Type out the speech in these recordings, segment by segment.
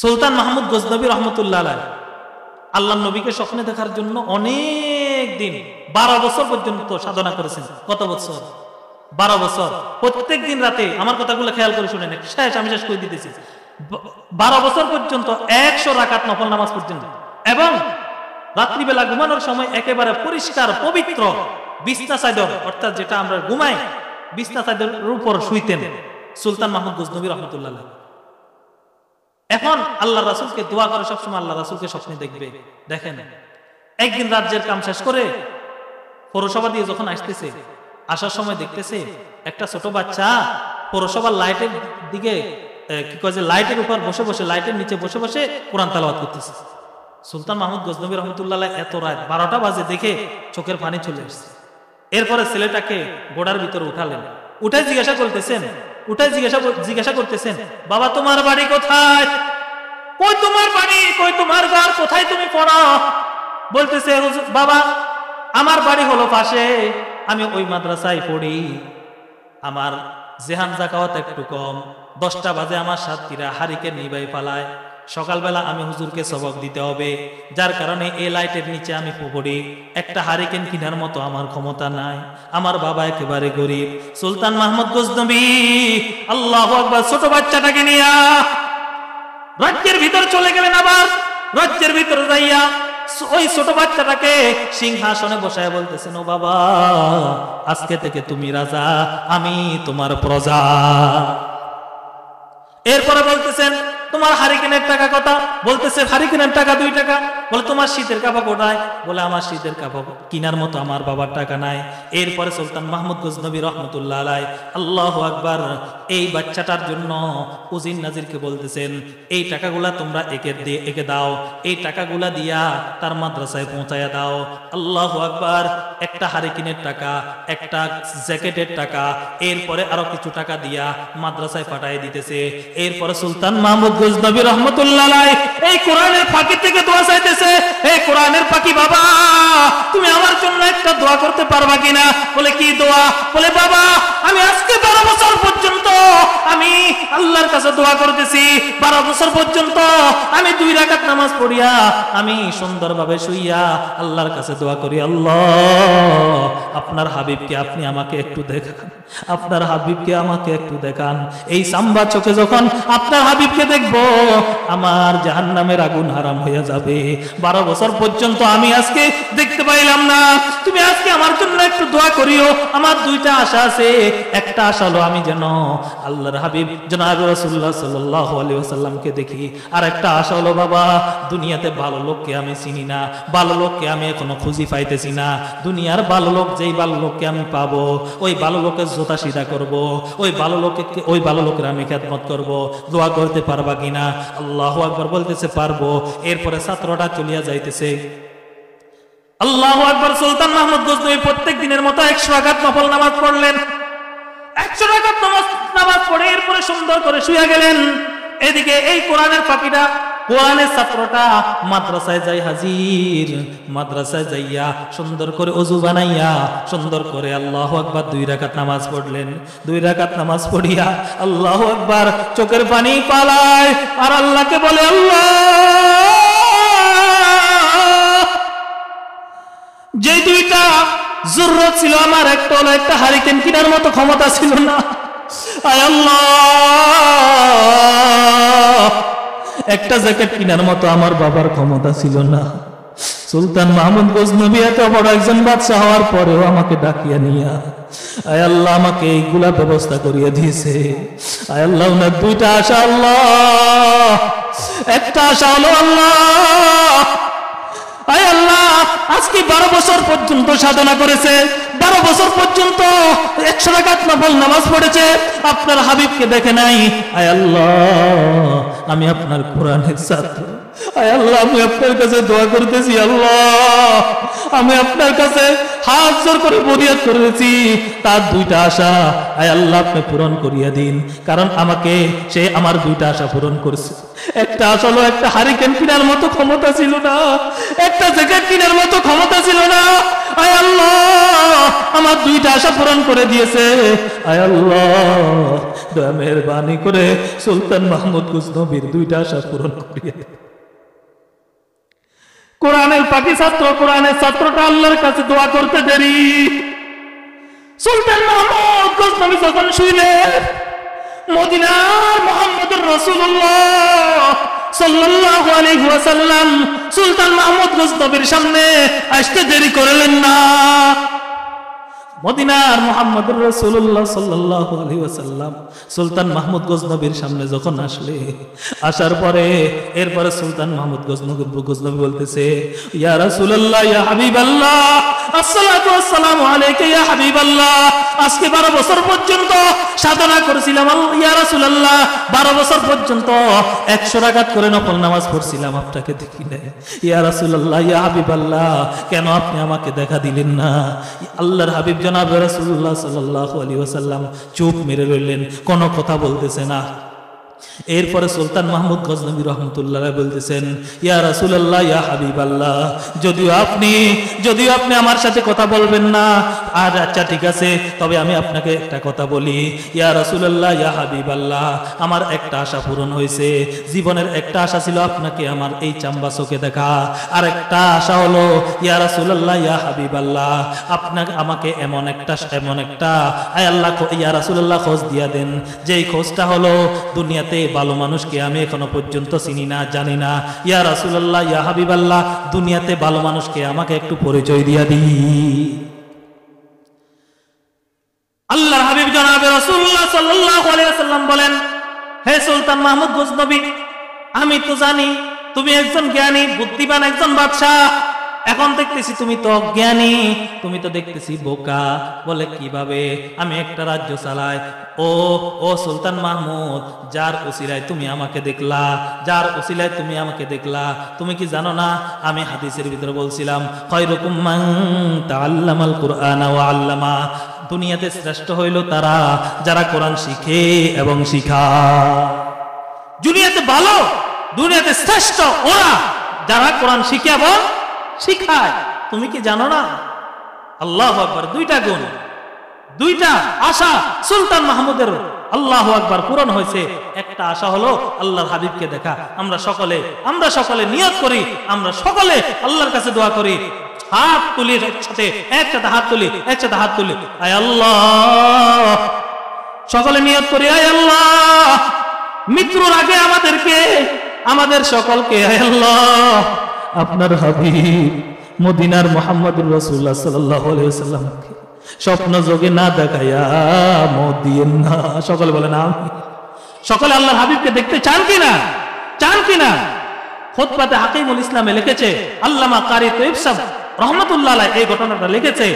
সুলতান মাহমুদ গজনবী রহমতুল্লাহ আলাইহি আল্লাহর নবীকে স্বপ্নে দেখার জন্য অনেক দিন 12 বছর পর্যন্ত সাধনা করেছেন। কত বছর? 12 বছর। প্রত্যেক দিন রাতে, আমার কথাগুলো খেয়াল করে শুনেন, আমি শেষ করে দিতেছি। 12 বছর পর্যন্ত 100 রাকাত নফল নামাজ পর্যন্ত, এবং রাত্রিবেলা ঘুমানোর সময় একেবারে পরিষ্কার পবিত্র বিছনা চাদর, অর্থাৎ যেটা আমরা ঘুমাই বিছনা চাদরের উপর শুইতেন সুলতান মাহমুদ গজনবী রহমতুল্লাহ আলাইহি। এখন আল্লাহ রাসূলকে দোয়া করে সবসময় আল্লাহ রাসূলকে স্বপ্নে দেখবে। দেখেন, একদিন রাজ্যের কাম শেষ করে পৌরসভা দিয়ে যখন আসতেছে, আসার সময় দেখতেছে একটা ছোট বাচ্চা পৌরসভার লাইটের দিকে কি কয় যে লাইটের উপর বসে বসে, লাইটের নিচে বসে বসে কোরআন তেলাওয়াত করতেছে। সুলতান মাহমুদ গজনবী রহমতুল্লাহ আলাইহি এত রাত 12টা বাজে দেখে চোখের পানি চলে আসছে। এরপরে ছেলেটাকে গোড়ার ভিতরে উঠালেন, উঠে জিজ্ঞাসা করতেছেন, বাবা তোমার বাড়ি কোথায়? কই তোমার বাড়ি, কই তোমার ঘর, কোথায় তুমি পড়ো? বলতেছে, বাবা আমার বাড়ি হলো পাশে, আমি ওই মাদ্রাসায় পড়ি, আমার জেহান জাকাওয়াত একটু কম, 10টা বাজে আমার সাথীরা হারিকেন নিবাই পালায়, সকালবেলা আমি হুজুরকে সবক দিতে হবে, যার কারণে এই লাইটের নিচে আমি পড়ি, একটা হারিকেন কেনার মতো আমার ক্ষমতা নাই, আমার বাবা একেবারে গরিব। সুলতান মাহমুদ গজনবী আল্লাহু আকবার ছোট বাচ্চাটাকে নিয়ে রাজ্যের ভিতর চলে গেলেন। আবার রাজ্যের ভিতর যাইয়া ওই ছোট বাচ্চাটাকে সিংহাসনে বসায় বলতেছেন, ও বাবা আজকে থেকে তুমি রাজা, আমি তোমার প্রজা। এরপরে বলতেছেন, তোমার হারিকেনের টাকা কত? বলতেছে হারিকেনের টাকা 2 টাকা। বলে তোমার শীতের কাপড় কোথায়? বলে আমার শীতের কাপড় কেনার মতো আমার বাবার টাকা নাই। এরপরে সুলতান মাহমুদ গজনবী রহমতুল্লাহ আলাইহি আল্লাহু আকবার এই বাচ্চাটার জন্য উজির নাজিরকে বলতেছেন, এই টাকাগুলা তোমরা একে দাও, এই টাকাগুলা দিয়া তার মাদ্রাসায় পৌঁছায়া দাও। আল্লাহু আকবার। একটা হারিকেনের টাকা, একটা জ্যাকেটের টাকা, এরপরে আরো কিছু টাকা দিয়া মাদ্রাসায় পাঠিয়ে দিতেছে। এরপরে সুলতান মাহমুদ গজনবী রহমতুল্লাহ আলাইহি এই কোরআনের ফাঁকি থেকে দোয়া চাইতেছে, এই কোরআনের ফাঁকি বাবা তুমি আমার জন্য একটা দোয়া করতে পারবা কিনা? বলে কি দোয়া? বলে বাবা আমি আজকে 12 বছর পর্যন্ত আমি আল্লাহর কাছে দোয়া করতেছি, 12 বছর পর্যন্ত আমি 2 রাকাত নামাজ পড়িয়া আমি সুন্দরভাবে শুইয়া আল্লাহর কাছে দোয়া করি, আল্লাহ আপনার হাবিবকে আপনি আমাকে একটু দেখান, আপনার হাবিবকে আমাকে একটু দেখান। এই সাম্বা চোখে যখন আপনার হাবিবকে দেখবো আমার জাহান্নামের আগুন হারাম হয়ে যাবে। 12 বছর পর্যন্ত আমি আজকে দেখতে পাইলাম না, তুমি আজকে আমার জন্য একটু দোয়া করিও। আমার 2টা আশা আছে, একটা আশা হলো আমি যেন আল্লাহর হাবিব জনাব রাসূলুল্লাহ সাল্লাল্লাহু আলাইহি ওয়াসাল্লামকে দেখি, আর একটা আশা হলো বাবা দুনিয়াতে ভালো লোককে আমি চিনি না, ভালো লোককে আমি এখনো খুঁজি পাইতেছি না, দুনিয়ার ভালো লোক যেই ভালো লোককে আমি পাবো ওই ভালো লোকের জোতা সিধা করব, ওই ভালো লোকের আমি খেদমত করব। দোয়া করতে পারবা কিনা? আল্লাহু আকবার বলতেছে পারবো। এরপরে ছাত্রটা চলিয়া যাইতেছে। আল্লাহু আকবার। সুলতান মাহমুদ গজনবী প্রত্যেক দিনের মতো 100 রাকাত নফল নামাজ পড়লেন। 100 রাকাত নামাজ পড়ে এরপরে সুন্দর করে শুয়ে গেলেন। এদিকে এই কোরআনের ফাঁকিটা, কোরআনের ছাত্রটা মাদ্রাসায় যাই হাজির, মাদ্রাসায় যাইয়া সুন্দর করে ওযু বানাইয়া সুন্দর করে আল্লাহু আকবার 2 রাকাত নামাজ পড়লেন। 2 রাকাত নামাজ পড়িয়া আল্লাহু আকবার চোখের পানি পালায় আর আল্লাহকে বলে, আল্লাহ যে 2টা জরুরত ছিল আমার, একটা হলো একটা হারিকেন কেনার মতো ক্ষমতা ছিল না, আয় আল্লাহ একটা জ্যাকেট কেনার মতো আমার বাবার ক্ষমতা ছিল না। সুলতান মাহমুদ গজনবী এত বড় একজন বাদশা হওয়ার পরেও আমাকে ডাকিয়া নিয়া আয় আল্লাহ আমাকে এইগুলা ব্যবস্থা করিয়ে দিয়েছে। আয় আল্লাহ ওনার 2টা আশা, আল্লাহ একটা আশা হলো আল্লাহ আয় আল্লাহ আজকে 12 বছর পর্যন্ত সাধনা করেছে, 12 বছর পর্যন্ত 100 রাকাত নফল নামাজ পড়েছে, আপনার হাবিবকে দেখে নাই। আয় আল্লাহ আমি আপনার কোরআনের ছাত্র, আয় আল্লাহ আমি আপনার কাছে দোয়া করতেছি, আল্লাহ আমি আপনার কাছে হাত জোর করে ফরিয়াদ করেছি, তার 2টা আশা আয় আল্লাহ আপনি পূরণ করিয়া দিন। কারণ আমাকে সে আমার 2টা আশা পূরণ করেছে। একটা আশা হলো একটা হারিকেন কেনার মতো ক্ষমতা ছিল না, একটা জ্যাকেট কেনার মতো ক্ষমতা ছিল না, আয় আল্লাহ আমার দুইটা আশা পূরণ করে দিয়েছে, আয় আল্লাহ দয়া মেহেরবানি করে সুলতান মাহমুদ গজনবীর দুইটা আশা পূরণ করিয়ে দেন। কোরআনের পাখি ছাত্র, কোরআনের ছাত্রটা আল্লাহর কাছে দোয়া করতে দেরি। সুলতান মাহমুদ গজনবী যখন শুইলেন মদিনার মুহাম্মদুর রাসূলুল্লাহ সাল্লাল্লাহু আলাইহি ওয়াসাল্লাম সুলতান মাহমুদ গজনবীর সামনে আসতে দেরি করলেন না। মদিনার মুহাম্মদুর রাসূলুল্লাহ সাল্লাল্লাহু আলাইহি ওয়াসাল্লাম সুলতান মাহমুদ গজনবীর সামনে যখন আসার পরে এরপরে সুলতান মাহমুদ গজনবী বলতেছে, ইয়া রাসূলুল্লাহ ইয়া হাবিবাল্লাহ আসসালাতু ওয়াসসালামু আলাইকা ইয়া হাবিবাল্লাহ, আজকে 12 বছর পর্যন্ত সাধনা করেছিলাম ইয়া রাসূলুল্লাহ, 12 বছর পর্যন্ত 100 রাকাত করে নফল নামাজ পড়ছিলাম, আপনাকে দেখি না। ইয়া রাসূলুল্লাহ ইয়া হাবিবাল্লাহ, কেন আপনি আমাকে দেখা দিলেন না? আল্লাহর হাবিব জনাব রাসূলুল্লাহ সাল্লাল্লাহু আলাইহি ওয়াসাল্লাম চুপ মেরে রইলেন, কোনো কথা বলতেছে না। এরপরে সুলতান মাহমুদ গজনবী রহমতুল্লাহ বলতেছেন, ইয়া রাসূলুল্লাহ ইয়া হাবিবাল্লাহ, যদিও আপনি আমার সাথে কথা বলবেন না, আর আচ্ছা ঠিক আছে, তবে আমি আপনাকে একটা কথা বলি, ইয়া রাসূলুল্লাহ ইয়া হাবিবাল্লাহ, আমার একটা আশা পূরণ হয়েছে। জীবনের একটা আশা ছিল আপনাকে আমার এই চাম্বা চোখে দেখা, আর একটা আশা হলো ইয়া রাসূলুল্লাহ ইয়া হাবিবাল্লাহ, আপনাকে আমাকে এমন একটা আয় আল্লাহ ইয়া রাসূলুল্লাহ খোঁজ দিয়া দেন, যেই খোঁজটা হলো দুনিয়াতে ভালো মানুষকে আমি এখনো পর্যন্ত চিনি না, জানি না। ইয়া রাসূলুল্লাহ ইয়া হাবিবাল্লাহ, দুনিয়াতে ভালো মানুষকে আমাকে একটু পরিচয় দিয়া দিই। আল্লাহর হাবিব জনাবে রাসূলুল্লাহ সাল্লাল্লাহু আলাইহি ওয়াসাল্লাম বলেন, হে সুলতান মাহমুদ গজনবী, আমি তো জানি তুমি একজন জ্ঞানী বুদ্ধিমান একজন বাদশাহ, এখন দেখতেছি তুমি তো অজ্ঞানী, তুমি তো দেখতেছি বোকা। বলে কিভাবে? আমি একটা রাজ্য চালাই। ও সুলতান মাহমুদ, যার উসিলায় তুমি আমাকে দেখলা, তুমি কি জানো না আমি হাদিসের ভিতরে বলছিলাম খায়রুকুম মান তাআল্লামাল কুরআনা ওয়া আল্লামা, দুনিয়াতে শ্রেষ্ঠ হইল তারা যারা কোরআন শিখে এবং শিখায়। দুনিয়াতে ভালো, দুনিয়াতে শ্রেষ্ঠ ওরা যারা কোরআন শিখে এবং শিখায়। তুমি কি জানো না? আল্লাহু আকবার, দুইটা গুণ, দুইটা আশা সুলতান মাহমুদের আল্লাহু আকবার পূরণ হয়েছে। একটা আশা হলো আল্লাহর হাবিবকে দেখা। আমরা সকলে নিয়ত করি, আমরা সকলে আল্লাহর কাছে দোয়া করি, হাত তুলি একসাথে হাত তুলি, আয় আল্লাহ, সকলে নিয়ত করি, আয় আল্লাহ মৃত্যুর আগে আমাদের সকলকে আয় আল্লাহ আপনার হাবিব মদিনার মুহাম্মদুর রাসূলুল্লাহ সাল্লাল্লাহু আলাইহি ওয়াসাল্লাম স্বপ্ন যোগে না দেখায়া মওত দিয়েন না। সকলে বলেন আমিন। সকলে আল্লাহর হাবিবকে দেখতে চান কিনা? খুতবাতে হাকিমুল ইসলামে লিখেছে আল্লামা কারি তৈয়ব সাহেব রহমাতুল্লাহ আলাইহি এই ঘটনাটা লিখেছে।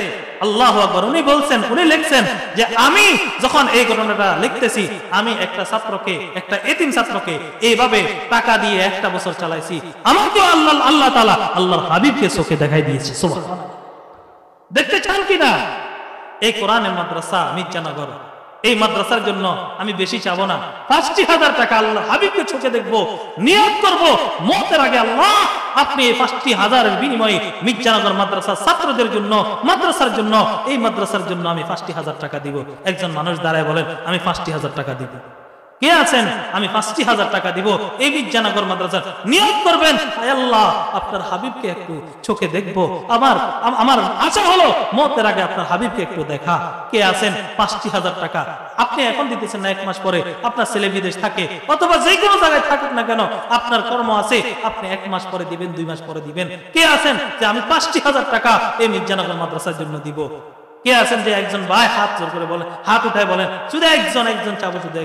আল্লাহু আকবার, উনি লিখছেন যে আমি যখন এই ঘটনাটা লিখতেছি, আমি একটা এতিম ছাত্রকে এইভাবে টাকা দিয়ে 1 বছর চালাইছি, আমাকে আল্লাহ তাআলা আল্লাহর হাবিবকে চোখে দেখাই দিয়েছে। সুবহানাল্লাহ। দেখতে চান কিনা? এই কোরআনের মাদ্রাসা মির্জানগর, এই মাদ্রাসার জন্য আমি বেশি চাবো না, ৫০০০০ টাকা আল্লাহ হাবিবকে চোখে দেখবো, নিয়ত করবো মওতের আগে আল্লাহ আপনি এই ৫০০০০ বিনিময়ে মির্জানগর মাদ্রাসার ছাত্রদের জন্য, এই মাদ্রাসার জন্য আমি ৫০০০০ টাকা দিব। একজন মানুষ দাঁড়ায় বলেন আমি ৫০০০০ টাকা দিব। কে আছেন? আমি ৫০০০০ টাকা দিব। এই মির্জানগর মাদ্রাসার নিয়ত করবেন, আয় আল্লাহ আপনার হাবিবকে একটু চোখে দেখবো, আমার আশা হলো মওতের আগে আপনার হাবিবকে একটু দেখা। কে আছেন? ৫০০০০ টাকা আপনি এখন দিতেছেন না, 1 মাস পরে আপনার ছেলে বিদেশ থাকে, অথবা যে কোনো জায়গায় থাকুক না কেন, আপনার কর্ম আছে, আপনি 1 মাস পরে দিবেন, 2 মাস পরে দিবেন। কে আছেন যে আমি ৫০০০০ টাকা এই মির্জানগর মাদ্রাসার জন্য দিব? কে আছেন যে একজন ভাই হাত জোর করে বলেন, হাত উঠায় বলেন, শুধু একজন চাবো, শুধু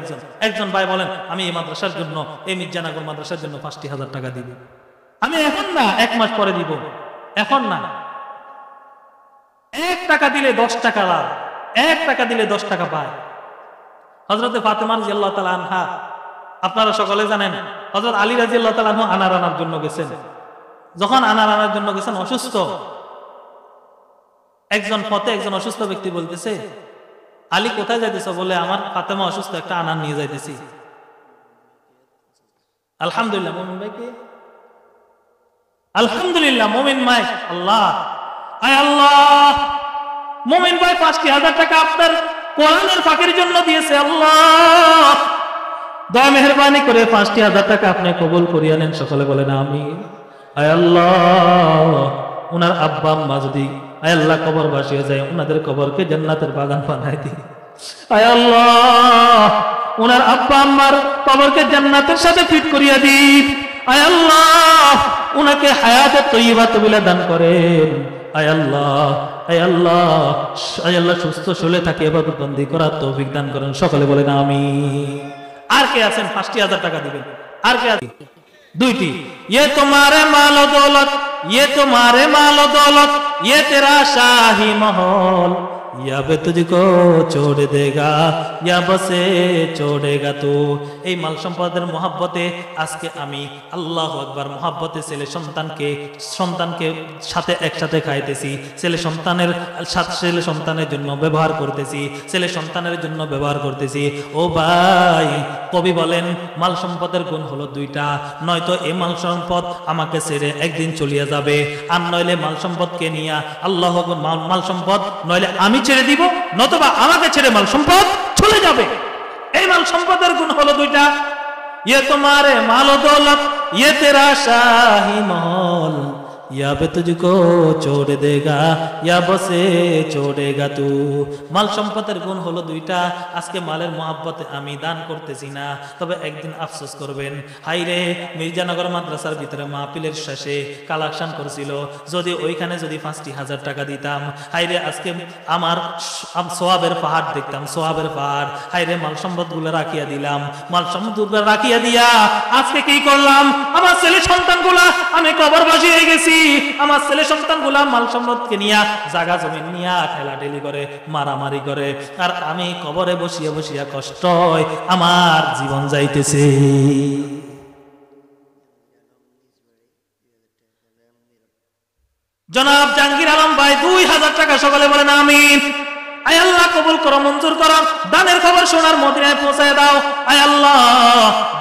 একজন ভাই বলেন আমি এই মাদ্রাসার জন্য, এই মির্জানগর মাদ্রাসার জন্য ৫০০০০ টাকা দিব। আমি এখন না, 1 মাস পরে দিব, এখন না। 1 টাকা দিলে 10 টাকা লাভ, 1 টাকা দিলে 10 টাকা পায়। হযরতে ফাতেমা রাদিয়াল্লাহু তাআলা আনহা, আপনারা সকলে জানেন, হযরত আলী রাদিয়াল্লাহু তাআলা আনহু আনার আনার জন্য গেছেন। যখন আনার জন্য গেছেন, অসুস্থ একজন অসুস্থ ব্যক্তি বলতেছে, আলী কোথায় যাইতেছ? বলে আমার ফাতেমা অসুস্থ, একটা আনার নিয়ে যাইতেছি। আলহামদুলিল্লাহ মুমিন ভাইকে, আলহামদুলিল্লাহ মুমিন মাই, আল্লাহ আয় আল্লাহ, মুমিন ভাই 5,000 টাকা আপনার কোরআনের ফাঁকির জন্য দিয়েছে। আল্লাহ দয়া মেহেরবানি করে 5,000 টাকা আপনি কবুল করিয়া নেন। সকলে বলেন আমিন। আয় আল্লাহ, উনার আব্বা আম্মা যদি আয় আল্লাহ কবর বাসিয়ে যায়, উনাদের কবরকে জান্নাতের বাগান বানাই দিন। আয় আল্লাহ, উনার আব্বা আম্মার কবরকে জান্নাতের সাথে ফিট করিয়া দিন। আয় আল্লাহ, উনাকে হায়াতে তৈয়বা তবিলা দান করেন। আয় আল্লাহ, আয় আল্লাহ, আয় আল্লাহ সুস্থ শরীরে থাকে ইবাদত বন্দি করার তৌফিক দান করেন। সকলে বলেন আমিন। আর কে আছেন 5,000 টাকা দিবেন? আর কে আছেন? দুইটি। ये तुम्हारे मालो दौलत, ये तुम्हारे मालो दौलत, ये तेरा शाही महल, या बे तुझको छोड़ देगा या बसे छोड़ेगा तू। এই মাল সম্পদের মহব্বতে আজকে আমি আল্লাহু আকবার মহব্বতে ছেলে সন্তানকে সাথে একসাথে খাইতেছি, ছেলে সন্তানের জন্য ব্যবহার করতেছি, ছেলে সন্তানের জন্য ব্যবহার করতেছি। ও ভাই, কবি বলেন মাল সম্পদের গুণ হলো দুইটা, নয়তো এই মাল সম্পদ আমাকে ছেড়ে একদিন চলিয়া যাবে, আর নইলে মাল সম্পদকে নিয়া আল্লাহ মাল সম্পদ নইলে আমি ছেড়ে দিব, নতুবা আমাকে ছেড়ে মাল সম্পদ চলে যাবে। এই মাল সম্পদের গুণ হলো দুইটা। ये तुम्हारे मालो दौलत, ये तेरा शाही महल, या बे तुझको छोड़ देगा या बसे छोड़ेगा तू। মাল সম্পদের গুণ হলো দুইটা। আজকে মালের মহব্বতে আমি দান করতেছি না, তবে একদিন আফসোস করবেন, হাইরে মির্জানগর মাদ্রাসার ভিতরে মাহফিলের শেষে কালেকশন করছিল, যদি ওইখানে যদি 5,000 টাকা দিতাম, হাইরে আজকে আমার সোয়াবের পাহাড় দেখতাম, সোয়াবের পাহাড়। হাইরে মাল সম্পদ গুলো রাখিয়া দিলাম, মাল সম্পদ রাখিয়া দিয়া আজকে কি করলাম, আমার ছেলে সন্তান গুলা আমি কবর বসিয়ে গেছি। আমার ছেলে সন্তান গুলা মাল সম্পদকে নিয়া জায়গা জমি নিয়া ঠেলাঠেলি করে, মারামারি করে, আর আমি কবরে বসিয়া বসিয়া কষ্ট আমার জীবন যাইতেছে। জনাব জাহাঙ্গীর আলম ভাই 2,000 টাকা, সকলে বলেন আমিন। আয় আল্লাহ কবুল করো, মঞ্জুর করো, দানের খবর সোনার মদিনায় পৌঁছায় দাও। আয় আল্লাহ,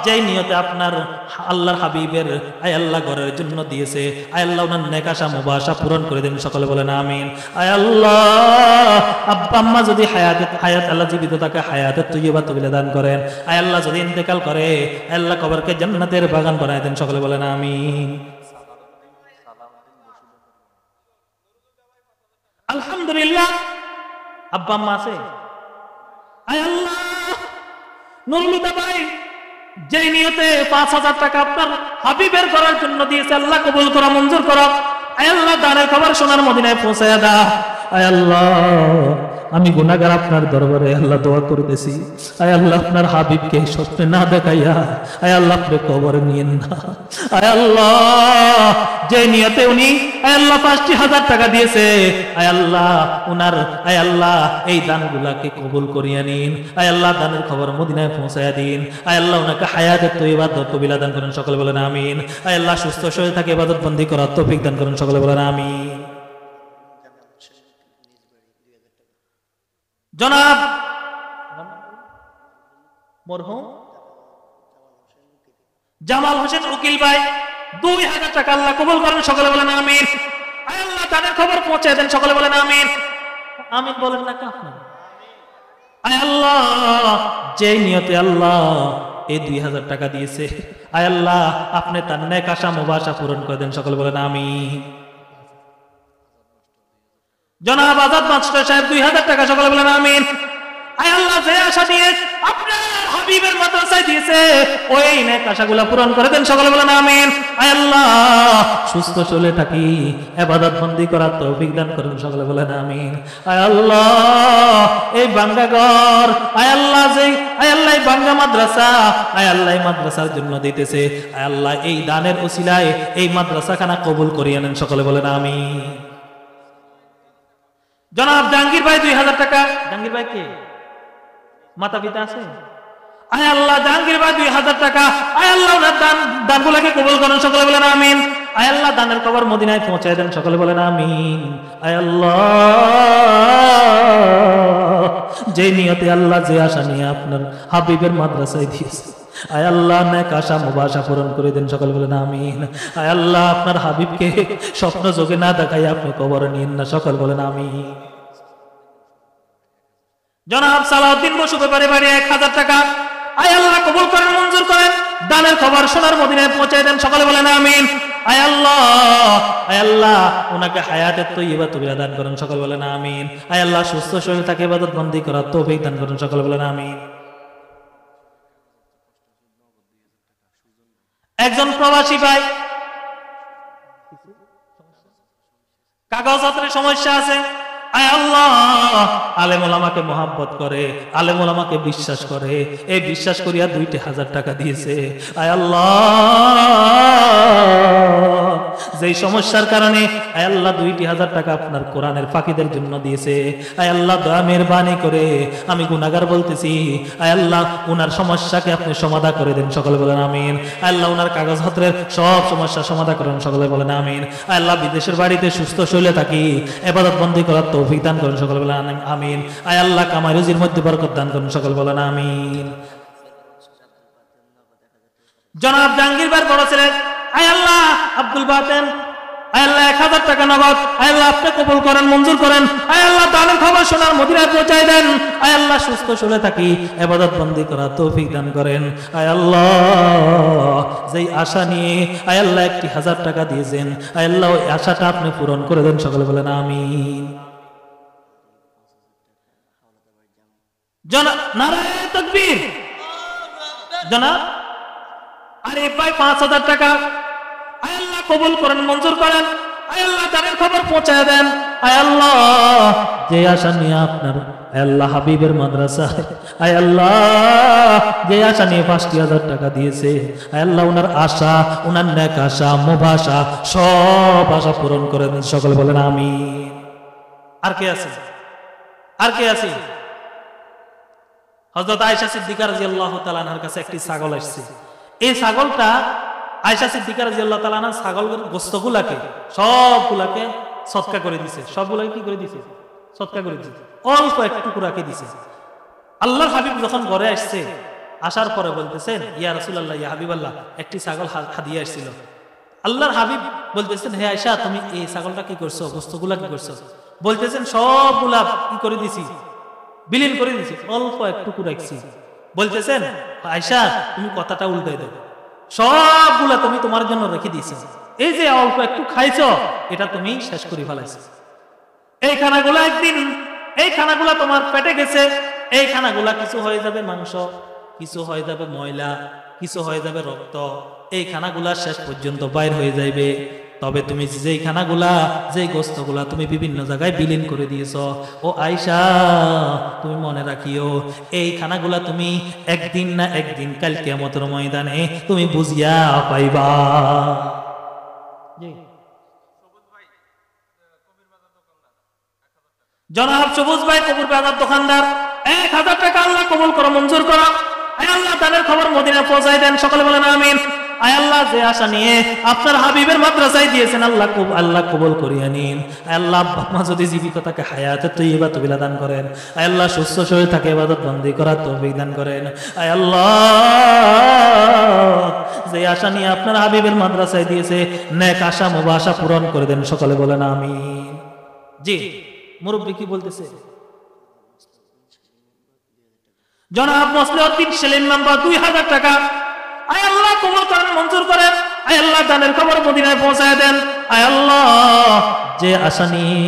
যেই নিয়তে আপনার আল্লাহর হাবিবের আয় আল্লাহ ঘরের জন্য দিয়েছে, আয় আল্লাহ ওনার নেক আশা মুবাশা পূরণ করে দিন। সকলে বলেন আমিন। আয় আল্লাহ, আব্বা আম্মা যদি হায়াত আল্লাহ জীবিত থাকে হায়াতের তৈয়বা তবিলা দান করেন। আয় আল্লাহ যদি ইন্তেকাল করে আয় আল্লাহ কবরকে জান্নাতের বাগান বানায় দেন। সকলে বলেন আমিন। আলহামদুলিল্লাহ, আব্বা আম্মা আছে? আয় আল্লাহ, নুরুল ভাই যেই নিয়তে 5,000 টাকা আপনার হাবিবের করার জন্য দিয়েছে, আল্লাহ কবুল করা, মঞ্জুর করা। আয় আল্লাহ দানের খবর সোনার মদিনায় পৌঁছায় দাও। আয় আল্লাহ, আমি গুনাহগার আপনার দরবারে আল্লাহ দোয়া করতেছি, আয় আল্লাহ আপনার হাবিবকে স্বপ্নে না দেখাইয়া আয় আল্লাহ আপনি কবরে নিয়েন না। আয় আল্লাহ, যে নিয়তে উনি আয় আল্লাহ 5,000 টাকা দিয়েছে, আয় আল্লাহ উনার আয় আল্লাহ এই দানগুলাকে কবুল করিয়া নিন। আয় আল্লাহ দানের খবর মদিনায় পৌঁছায়া দিন। আয় আল্লাহ ওনাকে হায়াতের তৈয়বা তবিলা দান করেন। সকলে বলেন আমিন। আয় আল্লাহ সুস্থ শরীরে থাকে ইবাদত বন্দি করার তৌফিক দান করেন। সকলে বলেন আমিন। জনাব মরহুম জামাল হোসেন উকিল ভাই 2,000 টাকা, আল্লাহ কবুল করেন। সকলে বলেন আমিন। আয় আল্লাহ দানের খবর পৌঁছে দেন। সকলে বলেন আমিন। আমিন বলেন না কাফ না। আয় আল্লাহ, যে নিয়তে আল্লাহ এই 2,000 টাকা দিয়েছে, আয় আল্লাহ আপনি তার নেক আশা মুবাশা পূরণ করে দেন। সকলে বলেন আমিন। জনাব আজাদ মাস্টার সাহেব 2,000 টাকা, সকলে বলেন আমিন। আয় আল্লাহ যে আশা নিয়ে আপনার হাবিবের মাদ্রাসায় দিয়েছে ওই নেক আশাগুলো পূরণ করে দেন। সকলে বলেন আমিন। আয় আল্লাহ সুস্থ শরীরে থাকি ইবাদত বন্দি করার তৌফিক দান করুন। সকলে বলেন আমিন। আয় আল্লাহ এই বাঙ্গা ঘর, আয় আল্লাহ যেই আয় আল্লাহ বাঙ্গা মাদ্রাসা, আয় আল্লাহ মাদ্রাসার জন্য দিতেছে, আয় আল্লাহ এই দানের উসিলায় এই মাদ্রাসাখানা কবুল করিয়ে নেন। সকলে বলেন আমিন। জনাব জাহাঙ্গীর ভাই 2,000 টাকা। জাহাঙ্গীর ভাই কে? মাতা পিতা আছে? আয় আল্লাহ জাহাঙ্গীর ভাই 2,000 টাকা, আয় আল্লাহ ওনার দানগুলোকে কবুল করেন। সকলে বলেন আমিন। আয় আল্লাহ দানের খবর মদিনায় পৌঁছায় দেন, সকলে বলেন আমিন। আয় আল্লাহ যে নিয়তে আল্লাহ যে আশা নিয়ে আপনার হাবিবের মাদ্রাসায় দিয়েছে, আয় আল্লাহ নেক আশা মুবাশা পূরণ করে দেন, সকল বলেন আমিন। আয় আল্লাহ আপনার হাবিবকে স্বপ্ন যোগে না দেখাই আপনি কবরে নিয়েন না, সকল বলেন আমিন। জনাব সালাউদ্দিন বসু ব্যাপারে বাড়ি 1000 টাকা, আয় আল্লাহ কবুল করেন, মঞ্জুর করেন, দানের খবর সোনার মদিনায় পৌঁছে দেন, সকলে বলেন আমিন। আয় আল্লাহ ওনাকে হায়াতের তৈয়বা তবিরা দান করেন, সকলে বলেন আমিন। আয় আল্লাহ সুস্থ শরীর তাকে ইবাদত বন্দি করার তৌফিক দান করেন, সকলে বলেন আমিন। একজন প্রবাসী ভাই কাগজপত্রের সমস্যা আছে, আয় আল্লাহ আলেম ওলামাকে মহাব্বত করে, আলেম ওলামাকে বিশ্বাস করে, এই বিশ্বাস করিয়া 2,000 টাকা দিয়েছে। আয় আল্লাহ যেই সমস্যার কারণে আয় আল্লাহ 2,000 টাকা আপনার কোরআনের ফাঁকিদের জন্য দিয়েছে, আয় আল্লাহ দয়া মেহেরবানি করে, আমি গুনাহগার বলতেছি, আয় আল্লাহ ওনার সমস্যাকে আপনি সমাধান করে দেন, সকলে বলেন আমিন। আয় আল্লাহ ওনার কাগজপত্রের সব সমস্যা সমাধান করেন, সকলে বলেন আমিন। আয় আল্লাহ বিদেশের বাড়িতে সুস্থ শরীরে থাকি ইবাদত বন্দি করার তৌফিক দান করেন, সকলে বলেন আমিন। আয় আল্লাহ কামাই রুজির মধ্যে বরকত দান করেন, সকলে বলেন আমিন। জনাব জাহাঙ্গীর ভাইয়ের বড় ছেলে আয় আল্লাহ আব্দুল বাতেন, আয় আল্লাহ 1000 টাকা নগদ, আয় আল্লাহ আপনি কবুল করেন, মঞ্জুর করেন। আয় আল্লাহ দানের খবর সোনার মদিনায় পৌঁছায় দেন। আয় আল্লাহ সুস্থ শরীরে থাকি ইবাদত বন্দি করার তৌফিক দান করেন। আয় আল্লাহ যেই আশা নিয়ে আয় আল্লাহ 1000 টাকা দিয়েছেন, আয় আল্লাহ ওই আশাটা আপনি পূরণ করে দেন, সকলে বলেন আমিন। জনাব নারায়ে তাকবীর। জনাব আরে ভাই 5000 টাকা, আয় আল্লাহ কবুল করেন, মঞ্জুর করেন। আয় আল্লাহ দানের খবর পৌঁছায় দেন। আয় আল্লাহ যে আশা নিয়ে আপনার আয় আল্লাহ হাবিবের মাদ্রাসায় আয় আল্লাহ যে আশা নিয়ে 5000 টাকা দিয়েছে, আয় আল্লাহ ওনার আশা, ওনার নেক আশা মুবাশা সব আশা পূরণ করে দেন, সকলে বলেন আমিন। আর কে আছে? আর কে আছে? হযরত আয়েশা সিদ্দিকা রাদিয়াল্লাহু তাআলা আনহার কাছে একটি ছাগল আসছে। এই ছাগলটা আয়েশা সিদ্দিকা রাদিয়াল্লাহু তাআলা আনহা ছাগলের গোশতগুলাকে সবগুলাকে সদকা করে দিয়েছে। সবগুলাকে কি করে দিয়েছে? সদকা করে দিয়েছে। অল্প একটু টুকরাকে দিয়েছে। আল্লাহর হাবিব যখন ঘরে আসছে, আসার পরে বলতেছেন ইয়া রাসূলুল্লাহ, ইয়া হাবিবাল্লাহ, একটি ছাগল হাদিয়া আসছিল। আল্লাহর হাবিব বলতেছেন হে আয়েশা তুমি এই ছাগলটা কি করছো, গোশতগুলা কি করছো? বলতেছেন সবগুলা কি করে দিছি? বিলীন করে দিছি, অল্প একটু রাখছি। বলতেছেন আয়েশা তুমি কথাটা উল্টাই দাও, সবগুলা তুমি তোমার জন্য রেখে দিয়েছো, এই যে অল্প একটু খাইছো এটা তুমি শেষ করে ফেলাইছো। এই খানাগুলা একদিন এই খানাগুলা তোমার পেটে গেছে, এই খানাগুলা কিছু হয়ে যাবে মাংস, কিছু হয়ে যাবে ময়লা, কিছু হয়ে যাবে রক্ত, এই খানাগুলা শেষ পর্যন্ত বাইর হয়ে যাইবে। তবে তুমি যেই খানাগুলা যেই গোশতগুলা তুমি বিভিন্ন জায়গায় বিলীন করে দিয়েছো, ও আয়েশা তুমি মনে রাখিও এই খানাগুলা তুমি একদিন না একদিন কাল কিয়ামতের ময়দানে তুমি বুঝিয়া পাইবা। জনাব সবুজ ভাই কবির বাজার দোকানদার 1000 টাকা আল্লাহ কবুল করো, মঞ্জুর করো। আয় আল্লাহ দানের খবর মদিনা পৌঁছায় দেন, সকলে বলেন আমিন। আয় আল্লাহ যে আশা নিয়ে আপনার হাবিবের মাদ্রাসায় দিয়েছেন আল্লাহ কবুল করিয়ে নিন। আয় আল্লাহ বাবা যদি জীবিত তাকে হায়াতে তৈয়বা তবিলা দান করেন। আয় আল্লাহ সুস্থ শরীর তাকে ইবাদত বন্দি করার তৌফিক দান করেন। আয় আল্লাহ যে আশা নিয়ে আপনার হাবিবের মাদ্রাসায় দিয়েছে নেক আশা মুবাশা পূরণ করে দেন, সকলে বলেন আমিন। জি মুরব্বী কি বলতেছে? জনাব মসলিউদ্দিন সেলিম নাম্বার 2000 টাকা। আয় আল্লাহ কবুল করেন, মঞ্জুর করেন। আয় আল্লাহ দানের খবর মদিনায় পৌঁছায় দেন। আয় আল্লাহ যে আশা নিয়ে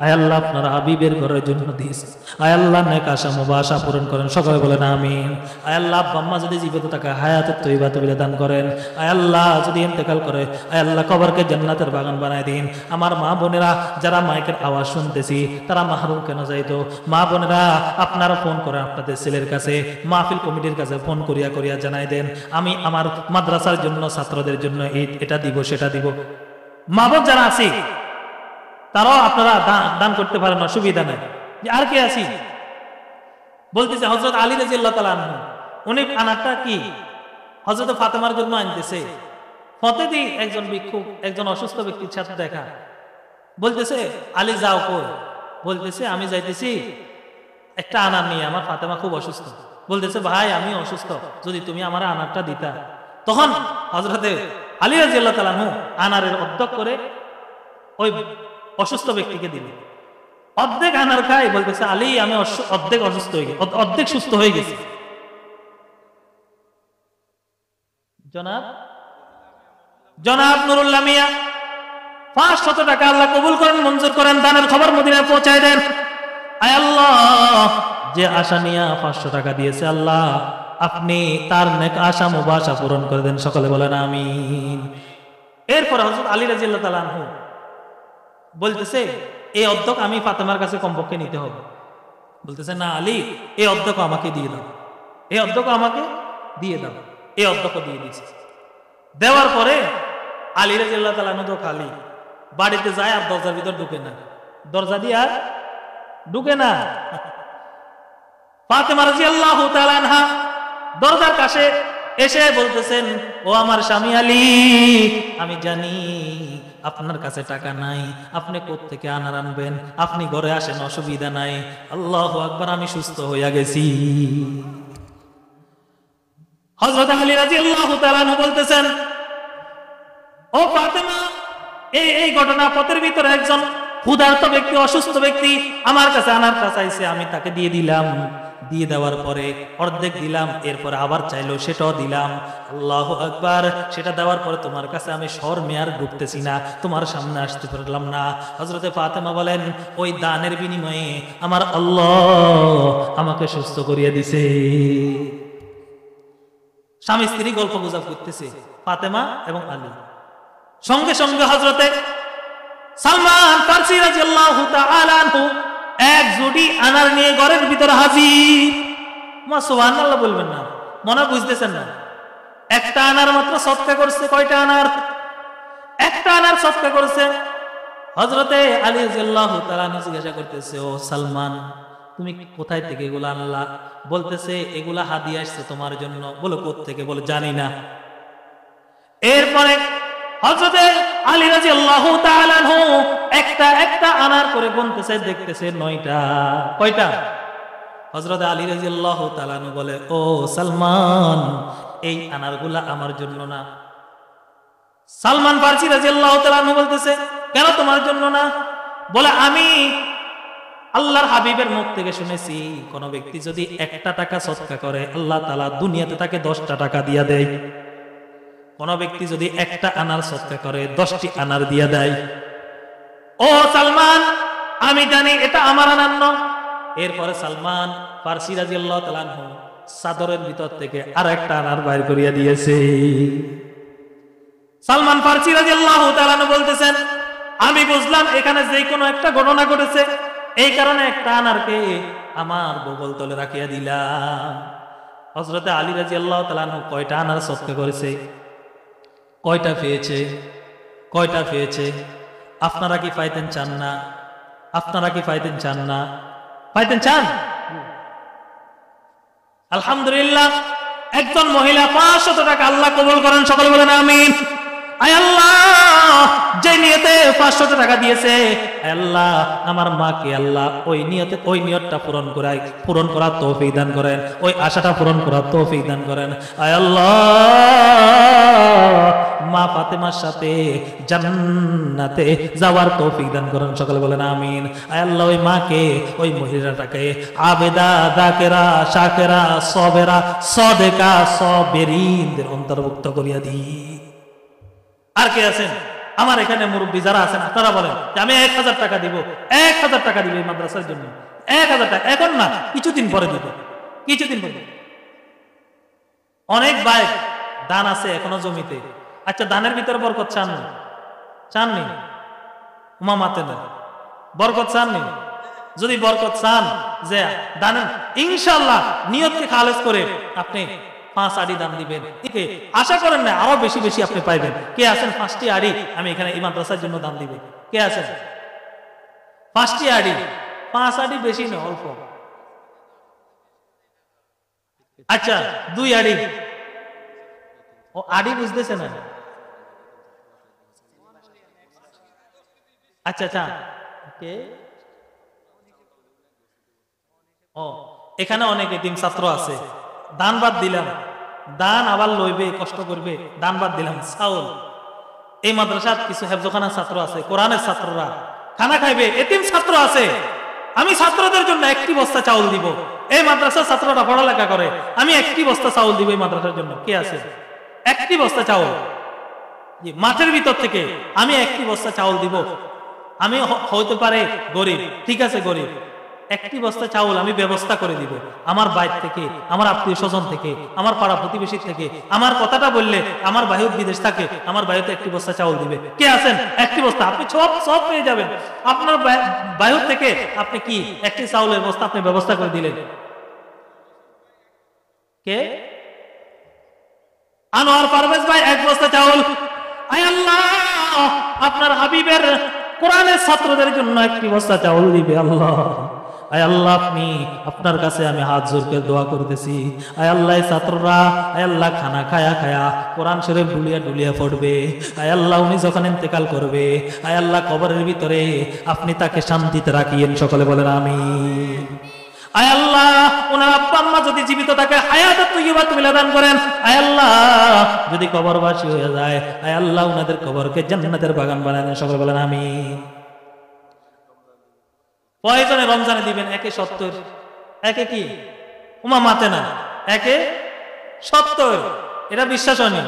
আয় আল্লাহ আপনার হাবিবের ঘরের জন্য দিয়েছে, আয় আল্লাহ নেক আশা মুবাশা পূরণ করেন, সকলে বলেন আমিন। আয় আল্লাহ আম্মা যদি জীবিত থাকে হায়াতের তৈয়বা তবিলা দান করেন। আয় আল্লাহ যদি ইন্তেকাল করে আয় আল্লাহ কবরকে জান্নাতের বাগান বানায় দিন। আমার মা বোনেরা যারা মাইকের আওয়াজ শুনতেছি তারা মাহরুম কেন যাইতো? মা বোনেরা আপনারা ফোন করেন আপনাদের ছেলের কাছে, মাহফিল কমিটির কাছে ফোন করিয়া করিয়া জানাই দেন আমি আমার মাদ্রাসার জন্য ছাত্রদের জন্য এটা দিব সেটা দিব। মা বোন যারা আছি তারাও আপনারা দান করতে পারেন, অসুবিধা নাই। যে আর কে আছি বলতেছে হযরত আলী রাদিয়াল্লাহু তাআলা আনহু, উনি আনারটা কি হযরত ফাতেমার জন্য আনতেছে। পথে একজন ভিক্ষুক একজন অসুস্থ ব্যক্তির সাথে দেখা, বলতেছে আলী যাও কই? বলতেছে আমি যাইতেছি একটা আনার নিয়ে, আমার ফাতেমা খুব অসুস্থ। বলতেছে ভাই আমি অসুস্থ, যদি তুমি আমার আনারটা দিতা। তখন হযরতে আলী রাদিয়াল্লাহু তাআলা আনহু আনারের অর্ধেক করে ওই অসুস্থ ব্যক্তিকে দিলেন। অর্ধেক আনার খাই, বলতেছে আলী আমি অর্ধেক অসুস্থ হয়ে গেছি, অর্ধেক সুস্থ হয়ে গেছি। জনাব নুরুল্লাহ মিয়া 500 টাকা আল্লাহ কবুল করেন, মঞ্জুর করেন, দানের খবর মদিনায় পৌঁছায় দেন। আয় আল্লাহ, যে আশা নিয়ে 500 টাকা দিয়েছে আল্লাহ আপনি তার নেক আশা মুবাশা পূরণ করে দেন, সকলে বলেন আমিন। এরপর হযরত আলী রাদিয়াল্লাহু তাআলা আনহু বলতেছে এই অর্ধেক আমি ফাতেমার কাছে কমপক্ষে নিতে হবে। বলতেছে না আলী, এই অর্ধেক আমাকে দিয়ে দাও, এই অর্ধেক আমাকে দিয়ে দাও। এই অর্ধেক দিয়ে দিয়েছে। দেওয়ার পরে আলী রাদিয়াল্লাহু তাআলা আনহু তো খালি বাড়িতে যায়, আর দরজার ভিতর ঢুকে না, দরজা দিয়ে আর ঢুকে না। ফাতেমা রাদিয়াল্লাহু তাআলা আনহা দরজার কাছে এসে বলতেছেন ও আমার স্বামী আলী, আমি জানি আপনার কাছে টাকা নাই, আপনি কোত্থেকে আনার আনবেন, আপনি ঘরে আসেন, অসুবিধা নাই। আল্লাহু আকবার, আমি সুস্থ হইয়া গেছি। হযরত আলী রাদিয়াল্লাহু তাআলা আনহু বলতেছেন ও ফাতেমা, এই ঘটনা পথের ভিতরে একজন ক্ষুধার্ত ব্যক্তি, অসুস্থ ব্যক্তি আমার কাছে আনারটা চাইছে, আমি তাকে দিয়ে দিলাম। দিয়ে দেওয়ার পরে অর্ধেক দিলাম, এরপরে আবার চাইলো, সেটাও দিলাম। আল্লাহু আকবার, সেটা দেওয়ার পরে তোমার কাছে আমি শরমে আর ঢুকতেছি না, তোমার সামনে আসতে পারলাম না। হযরতে ফাতেমা বলেন ওই দানের বিনিময়ে আমার আল্লাহ আমাকে সুস্থ করিয়ে দিছে। স্বামী স্ত্রী গল্প গুজব করতেছে, ফাতেমা এবং আলী। সঙ্গে সঙ্গে হযরতে সালমান ফারসি রাদিয়াল্লাহু তাআলা আনহু এক জুটি আনার নিয়ে ঘরের ভিতরে হাজির। মা সুবহানাল্লাহ বলবেন না, মনে বুঝতেছেন না। একটা আনার মাত্র সদকা করছে। কয়টা আনার? একটা আনার সদকা করছে। হযরতে আলী রাদিয়াল্লাহু তাআলা আনহু জিজ্ঞাসা করতেছে ও সালমান, তুমি কোথায় থেকে এগুলা আনলা? বলতেছে এগুলা হাদিয়া আসছে তোমার জন্য। বলে কোত্থেকে? বলে জানি না। এরপরে হযরতে আলী রাদিয়াল্লাহু তাআলা আনহু একটা একটা আনার করে গুনতেছে, দেখতেছে 9টা। কয়টা? হযরতে আলী রাদিয়াল্লাহু তাআলা আনহু বলে ও সালমান, এই আনারগুলা আমার জন্য না। সালমান ফারসি রাদিয়াল্লাহু তাআলা আনহু বলতেছে কেন তোমার জন্য না? বলে আমি আল্লাহর হাবিবের মুখ থেকে শুনেছি কোন ব্যক্তি যদি 1টা টাকা সদকা করে আল্লাহ তাআলা দুনিয়াতে তাকে 10টা টাকা দিয়া দেয়। কোন ব্যক্তি যদি 1টা আনার সদকা করে 10টি আনার দিয়া দেয়। ও সালমান, আমি জানি এটা আমার আনার নয়। এরপরে সালমান ফারসি রাদিয়াল্লাহু তাআলা আনহু চাদরের ভিতর থেকে আরেকটা আনার বাইর করিয়া দিয়েছে। সালমান ফারসি রাদিয়াল্লাহু তাআলা আনহু বলতেছেন আমি বুঝলাম এখানে যে কোনো একটা ঘটনা ঘটেছে, এই কারণে একটা আনারকে আমার বগল তলে রাখিয়া দিলাম। হযরতে আলী রাদিয়াল্লাহু তাআলা আনহু কয়টা আনার সদকা করেছে? কয়টা পেয়েছে? কয়টা পেয়েছে? আপনারা কি পাইতেন চান না? আপনারা কি পাইতেন চান না? পাইতেন চান? আলহামদুলিল্লাহ, একজন মহিলা 500 টাকা আল্লাহ কবুল করেন, সকলে বলেন আমিন। আয় আল্লাহ, যে নিয়তে 500 টাকা দিয়েছে, আয় আল্লাহ আমার মাকে আল্লাহ ওই নিয়তটা পূরণ করার তৌফিক দান করেন, ওই আশাটা পূরণ করার তৌফিক দান করেন। আয় আল্লাহ, মা ফাতেমার সাথে জান্নাতে যাওয়ার তৌফিক দান করেন, সকলে বলেন আমিন। আয় আল্লাহ ওই মাকে, ওই মহিলাটাকে আবেদা, যাকেরা, শাকেরা, সবেরা, সদেকা, সবেরিনদের অন্তর্ভুক্ত করিয়া দিই। আর কে আছেন আমার এখানে মুরব্বী যারা আছেন আপনারা বলেন যে আমি 1000 টাকা দিব, 1000 টাকা দিব এই মাদ্রাসার জন্য। 1000 টাকা এখন না, কিছুদিন পরে দিব, কিছুদিন পরে। অনেক ভাই দান আছে এখনো জমিতে। আচ্ছা, দানের ভিতরে বরকত চাননি? চাননি? মামাতে না বরকত চাননি? যদি বরকত চান যে দানের ইনশাআল্লাহ নিয়তকে খালেস করে আপনি 5 আড়ি দান দিবেন, আশা করেন না আরো বেশি বেশি আপনি পাইবেন। কে আছেন 5টি আড়ি আমি এখানে এই মাদ্রাসার জন্য দান দিবেন? কে আছেন? 5টি আড়ি, 5 আড়ি বেশি না, অল্প। আচ্ছা 2 আড়ি। ও আড়ি বুঝতেছে না? আচ্ছা আচ্ছা, কে? ও, এখানে অনেক এতিম ছাত্র আছে, দান বাদ দিলাম, দান আবার লইবে, কষ্ট করবে, দান বাদ দিলাম। চাউল, এই মাদ্রাসার কিছু হেফজখানার ছাত্র আছে, কোরআনের ছাত্ররা খানা খাইবে, এতিম ছাত্র আছে, আমি ছাত্রদের জন্য একটি বস্তা চাউল দিব। এই মাদ্রাসার ছাত্ররা পড়ালেখা করে, আমি একটি বস্তা চাউল দিব এই মাদ্রাসার জন্য। কে আছে? একটি বস্তা চাউল, মাঠের ভিতর থেকে আমি একটি বস্তা চাউল দিব। আমি হইতে পারে গরিব, ঠিক আছে গরিব, একটি বস্তা চাউল আমি ব্যবস্থা করে দিব। আমার বাইর থেকে, আমার আত্মীয় স্বজন থেকে, আমার পাড়া প্রতিবেশী থেকে, আমার কথাটা বললে আমার বায়ু বিদেশ থাকে, আমার বায়ুতে একটি বস্তা চাউল দিবে। কে আছেন? একটি বস্তা, আপনি সব সব পেয়ে যাবেন। আপনার বায়ু থেকে আপনি কি একটি চাউলের বস্তা আপনি ব্যবস্থা করে দিলেন। কে? আনোয়ার পারভেজ ভাই, এক বস্তা চাউল। আয় আল্লাহ, আপনার হাবিবের কোরআনের ছাত্রদের জন্য একটি বস্তা চাউল দিবে। আল্লাহ, আয় আল্লাহ, আপনি আপনার কাছে আমি হাত জোর করে দোয়া করতেছি। আয় আল্লাহ, ছাত্ররা আয় আল্লাহ খানা খায়া খায়া কোরআন শরীফ ডুলিয়া ডুলিয়া পড়বে। আয় আল্লাহ, উনি যখন ইন্তেকাল করবে, আয় আল্লাহ, কবরের ভিতরে আপনি তাকে শান্তিতে রাখিয়েন। সকলে বলেন আমিন। আয় আল্লাহ, ওনার আব্বা আম্মা যদি জীবিত থাকে হায়াতে তৈয়বা তুমি দান করেন। আয় আল্লাহ, যদি কবরবাসী হয়ে যায়, আয় আল্লাহ, ওনাদের কবরকে জান্নাতের বাগান বানায় দেন। সকলে বলেন আমিন। কয়জনে রমজানে দিবেন? একে 70, একে কি উমা মাতে না, একে 70। এটা বিশ্বাসনীয়।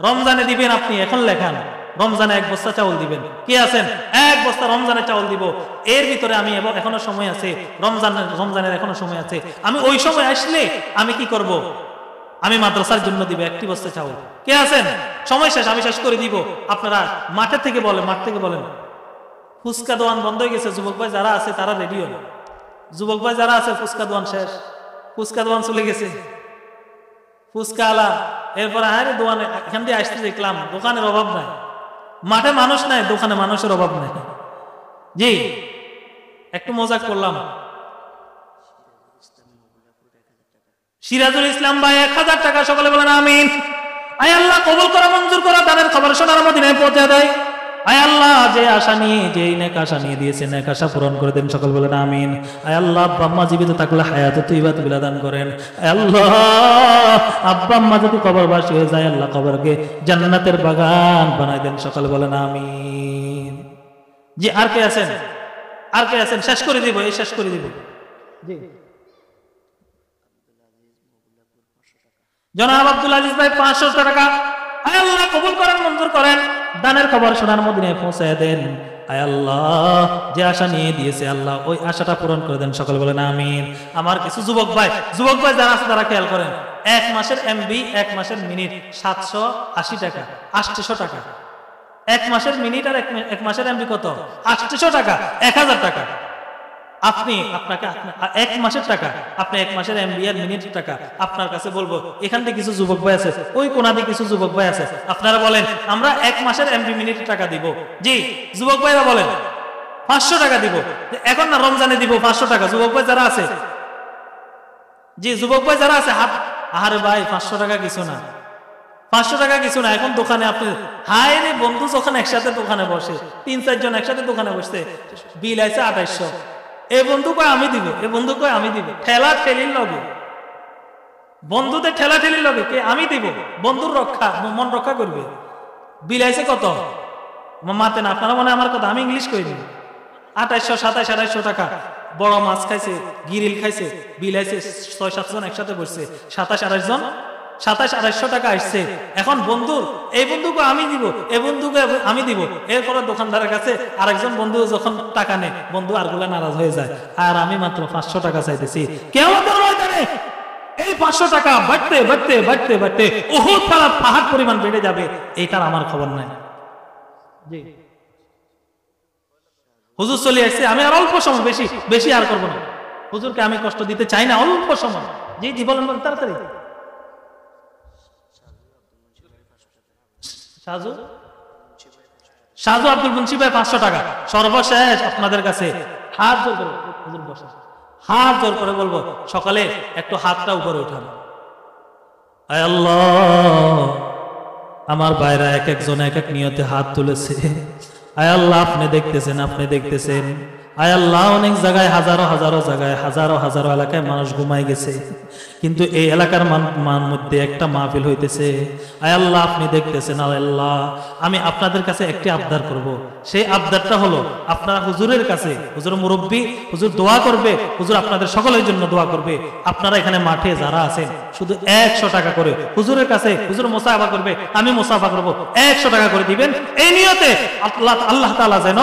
রমজানে দিবেন আপনি, এখন লেখান রমজানে এক বস্তা চাউল দিবেন। কে আছেন? এক বস্তা রমজানে চাউল দিব। এর ভিতরে আমি এখনো সময় আছে, রমজানের এখনো সময় আছে। আমি ওই সময় আসলে আমি কি করব? আমি মাদ্রাসার জন্য দিব একটি বস্তা চাউল। কে আছেন? সময় শেষ, আমি শেষ করে দিব। আপনারা মাঠের থেকে বলেন, মাঠ থেকে বলেন। ফুচকা দোয়ান বন্ধ হয়ে গেছে, যুবক ভাই যারা আছে তারা রেডি হন। যুবক ভাই যারা আছে, ফুচকা দোয়ান শেষ, ফুচকা দোয়ান চলে গেছে, ফুচকা আলা। এরপরে হ্যাঁ দোকানে এখান দিয়ে আসতে দেখলাম দোকানের অভাব নাই, মাঠে মানুষ নাই, দোকানে মানুষের অভাব নাই। জি, একটু মজাক করলাম। সিরাজুল ইসলাম ভাই 1000 টাকা। সকলে বলেন আমিন। আয় আল্লাহ, কবুল করা, মঞ্জুর করা, দানের খবর সোনার মদিনায় পৌঁছে দেয়। আয় আল্লাহ, যে আশা নিয়ে, যে নেক আশা নিয়ে দিয়েছেন, নেক আশা পূরণ করে দেন। সকল বলেন আমিন। আয় আল্লাহ, আব্বা আম্মা জীবিত থাকলে হায়াতে তৈয়বা তুমি দান করেন। আয় আল্লাহ, আব্বা আম্মা যদি কবরবাসী হয়ে যায়, আল্লাহ কবরকে জান্নাতের বাগান বানাই দেন। সকল বলেন আমিন। জি, আর কে আছেন? আর কে আছেন? শেষ করে দিব, এই শেষ করে দিব। জি, জনাব আব্দুল আজিজ ভাই 500 টাকা। আয় আল্লাহ, কবুল করেন, মঞ্জুর করেন, দানের খবর সোনার মদিনায় পৌঁছায় দেন। আয় আল্লাহ, যে আশা নিয়ে দিয়েছে আল্লাহ ওই আশাটা পূরণ করে দেন। সকল বলেন আমিন। আমার কিছু যুবক ভাই যারা আছে তারা খেয়াল করেন, 1 মাসের এমবি, 1 মাসের মিনিট 780 টাকা, 800 টাকা। 1 মাসের মিনিট আর 1 মাসের এমবি কত? 800 টাকা, 1000 টাকা। আপনাকে 1 মাসের টাকা, আপনি 1 মাসের এমবি আর মিনিটের টাকা আপনার কাছে বলবো। এখান থেকে কিছু যুবক ভাই আছে, ওই কোনাতে কিছু যুবক ভাই আছে, আপনারা বলেন আমরা 1 মাসের এমবি মিনিটের টাকা দিব। জি, যুবক ভাইরা বলেন 500 টাকা দিব। এখন না রমজানে দিব 500 টাকা। যুবক ভাই যারা আছে, জি যুবক ভাই যারা আছে হাত। আরে ভাই 500 টাকা কিছু না, 500 টাকা কিছু না। এখন দোকানে আপনি হায় রে, বন্ধু যখন একসাথে দোকানে বসে, 3-4 জন একসাথে দোকানে বসছে, বিল আছে 2800। এ বন্ধু কয় আমি দিব, এ বন্ধু কয় আমি দিব। ঠেলা ঠেলির লগে, বন্ধুদের ঠেলা ঠেলির লগে কে আমি দিব। বন্ধুর রক্ষা, মন রক্ষা করবে। বিল আছে কত? মাতে না, আপনারা মনে আমার কথা, আমি ইংলিশ কই দিব। 2800, 2700 টাকা। বড় মাছ খাইছে, গিরিল খাইছে, বিল আছে 6-7 জন একসাথে বসছে, 27-28 জন, 27-2800 টাকা আসছে। এখন বন্ধুর, এই বন্ধুকে আমি দিব, এই বন্ধুকে আমি দিব। এরপরে দোকানদারের কাছে আরেকজন বন্ধু যখন টাকা নেয়, বন্ধু আরগুলা নারাজ হয়ে যায়, আর আমি মাত্র 500 টাকা চাইতেছি। কেউ এই 500 টাকা বাড়তে বাড়তে বাড়তে বাড়তে উহুদ পাহাড় পরিমাণ বেড়ে যাবে, এইটার আমার খবর নাই। জি, হুজুর চলে আসছে, আমি আর অল্প সময়, বেশি বেশি আর করবো না। হুজুরকে আমি কষ্ট দিতে চাই না, অল্প সময়। জি জি, বলেন বলেন তাড়াতাড়ি। সাজু আব্দুল মুন্সি ভাই 500 টাকা। সর্বশেষ আপনাদের কাছে হাত জোর করে, হুজুর বসে, হাত জোর করে বলবো, সকালে একটু হাতটা উপরে উঠান। আয় আল্লাহ, আমার ভাইরা এক একজন এক এক নিয়তে হাত তুলেছে। আয় আল্লাহ আপনি দেখতেছেন, আপনি দেখতেছেন। আয় আল্লাহ অনেক জায়গায় হাজারো হাজারো জায়গায় হাজারো হাজারো এলাকায় মানুষ ঘুমাই গেছে, কিন্তু এই এলাকার মধ্যে একটা মাহফিল হইতেছে। আয় আল্লাহ আপনি দেখতেছেন। আয় আল্লাহ আমি আপনাদের কাছে একটি আবদার করব, সেই আবদারটা হলো আপনারা হুজুরের কাছে, হুজুর মুরব্বী, হুজুর দোয়া করবে, হুজুর আপনাদের সকলের জন্য দোয়া করবে। আপনারা এখানে মাঠে যারা আছেন শুধু 100 টাকা করে হুজুরের কাছে, হুজুর মুসাফা করবে, আমি মুসাফা করব, 100 টাকা করে দিবেন এই নিয়তে আল্লাহ তাআলা যেন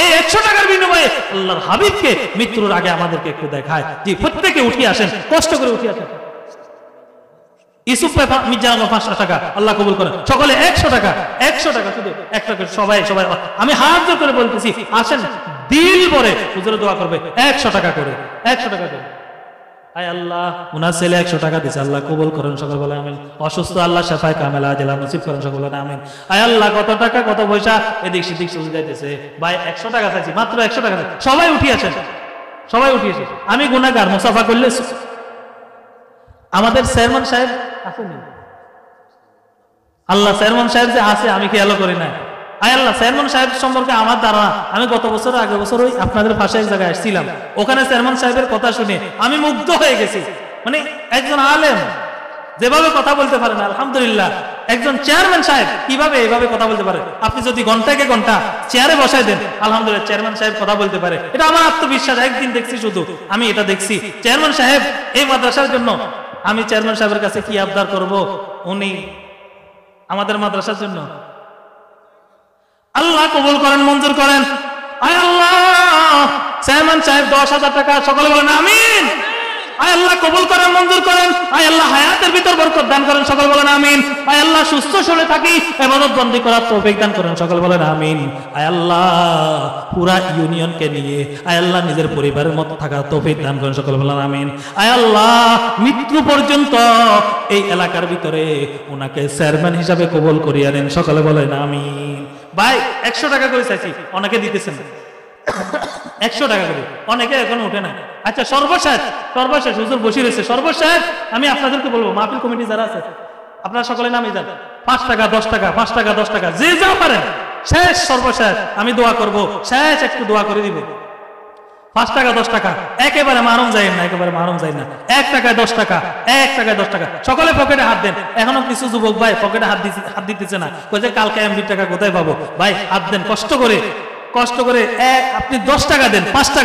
এই 100 টাকার বিনিময়ে আল্লাহর হাবিবকে মৃত্যুর আগে আমাদেরকে একটু দেখায়। জি, প্রত্যেকে উঠে আসেন, কষ্ট করে উঠে আসেন। ইসুফ মির্জার 500 টাকা, আল্লাহ কবুল করেন। সকলে 100 টাকা, 100 টাকা, শুধু 1 টাকা। সবাই সবাই আমি হাত জোর করে বলতেছি, আসেন, দিল ভরে হুজুরে দোয়া করবে, 100 টাকা করে, 100 টাকা করে। আয় আল্লাহ উনার ছেলে 100 টাকা দিচ্ছে, আল্লাহ কবুল করেন, সকল বলে আমিন। অসুস্থ আল্লাহ শাফায়ে কামেলা আজলা নসিব করেন, সকল বলে আমিন। আয় আল্লাহ কত টাকা কত পয়সা এদিক সেদিক চলে যাইতেছে, ভাই 100 টাকা চাইছি, মাত্র 100 টাকা। সবাই উঠিয়েছেন, সবাই উঠিয়েছে। আমি গুনাহগার, মুসাফা করলে আমাদের চেয়ারম্যান সাহেব আসেনি, আল্লাহ চেয়ারম্যান সাহেব যে আছে আমি খেয়াল করি না। আয় আল্লাহ চেয়ারম্যান সাহেব সম্পর্কে আমার ধারণা, আমি গত বছর আগের বছর ওই আপনাদের পাশে এক জায়গায় আসছিলাম, ওখানে চেয়ারম্যান সাহেবের কথা শুনে আমি মুগ্ধ হয়ে গেছি। মানে একজন আলেম যেভাবে কথা বলতে পারেন, আলহামদুলিল্লাহ, একজন চেয়ারম্যান সাহেব কিভাবে এইভাবে কথা বলতে পারে। আপনি যদি ঘন্টাকে ঘন্টা চেয়ারে বসাই দেন, আলহামদুলিল্লাহ চেয়ারম্যান সাহেব কথা বলতে পারে। এটা আমার আত্মবিশ্বাস, একদিন দেখছি, শুধু আমি এটা দেখছি। চেয়ারম্যান সাহেব এই মাদ্রাসার জন্য আমি চেয়ারম্যান সাহেবের কাছে কি আবদার করব, উনি আমাদের মাদ্রাসার জন্য আল্লাহ কবুল করেন, মঞ্জুর করেন। আয় আল্লাহ চেয়ারম্যান সাহেব 10,000 টাকা, সকলে বলেন আমিন। আয় আল্লাহ কবুল করেন, মঞ্জুর করেন। আয় আল্লাহ হায়াতের ভিতর বরকত দান করেন, সকল বলেন আমিন। আয় আল্লাহ সুস্থ শরীরে থাকি ইবাদত বন্দি করার তৌফিক দান করেন, সকল বলেন আমিন। আয় আল্লাহ পুরা ইউনিয়নকে নিয়ে আয় আল্লাহ নিজের পরিবারের মতো থাকার তৌফিক দান করেন, সকল বলেন আমিন। আয় আল্লাহ মৃত্যু পর্যন্ত এই এলাকার ভিতরে ওনাকে চেয়ারম্যান হিসাবে কবুল করিয়ে নেন, সকলে বলেন আমিন। ভাই 100 টাকা করে চাইছি, অনেকে দিতেছেন 100 টাকা করে, অনেকে এখনো উঠে না। আচ্ছা সর্বশেষ হুজুর বসে রয়েছে, সর্বশেষ আমি আপনাদেরকে বলবো, মাহফিল কমিটি যারা আছে আপনারা সকলে নামে যান, 5 টাকা 10 টাকা, 5 টাকা 10 টাকা, যে যা পারেন। শেষ সর্বশেষ আমি দোয়া করব, শেষ একটু দোয়া করে দিব। 5 টাকা 10 টাকা, একেবারে মারুম যায় না, একেবারে মারুম যায় না। 1 টাকায় 10 টাকা, 1 টাকায় 10 টাকা, সকলে পকেটে হাত দেন। এখনো কিছু যুবক ভাই পকেটে হাত দিতেছে না, কইছে কালকে আমি 2 টাকা কোথায় পাবো। ভাই হাত দেন, কষ্ট করে আপনি 10 টাকা দেন, 5 টাকা